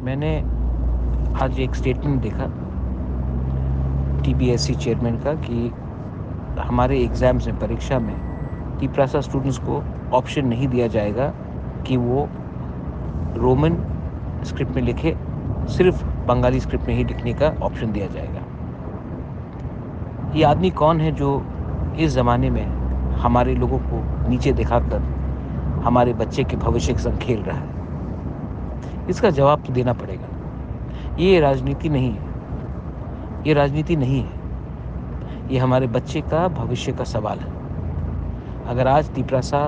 मैंने आज एक स्टेटमेंट देखा टीबीएससी चेयरमैन का कि हमारे एग्ज़ाम्स में, परीक्षा में तिप्रासा स्टूडेंट्स को ऑप्शन नहीं दिया जाएगा कि वो रोमन स्क्रिप्ट में लिखे, सिर्फ बंगाली स्क्रिप्ट में ही लिखने का ऑप्शन दिया जाएगा। ये आदमी कौन है जो इस ज़माने में हमारे लोगों को नीचे दिखाकर हमारे बच्चे के भविष्य के संग खेल रहा है? इसका जवाब तो देना पड़ेगा। ये राजनीति नहीं है, ये राजनीति नहीं है, ये हमारे बच्चे का भविष्य का सवाल है। अगर आज तिप्रासा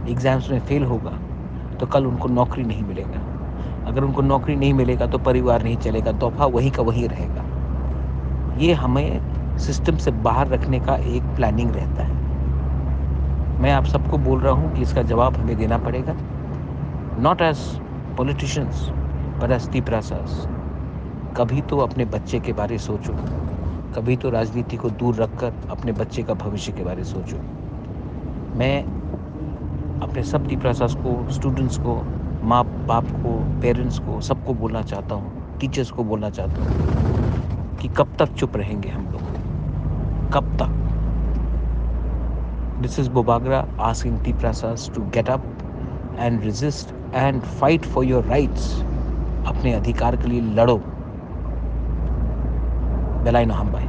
एग्ज़ाम्स में फ़ेल होगा तो कल उनको नौकरी नहीं मिलेगा। अगर उनको नौकरी नहीं मिलेगा तो परिवार नहीं चलेगा, तोहफ़ा वहीं का वहीं रहेगा। ये हमें सिस्टम से बाहर रखने का एक प्लानिंग रहता है। मैं आप सबको बोल रहा हूँ कि इसका जवाब हमें देना पड़ेगा, not as politicians but as Tiprasas. कभी तो अपने बच्चे के बारे सोचो, कभी तो राजनीति को दूर रखकर अपने बच्चे का भविष्य के बारे सोचो। मैं अपने सब तिप्रासास को, स्टूडेंट्स को, माँ-बाप को, पेरेंट्स को, सबको बोलना चाहता हूँ, टीचर्स को बोलना चाहता हूँ कि कब तक चुप रहेंगे हम लोग? कब तक? This is Bobagra asking Tiprasas to get up and resist and fight for your rights. अपने अधिकार के लिए लड़ो। बेलाइन हम भाई।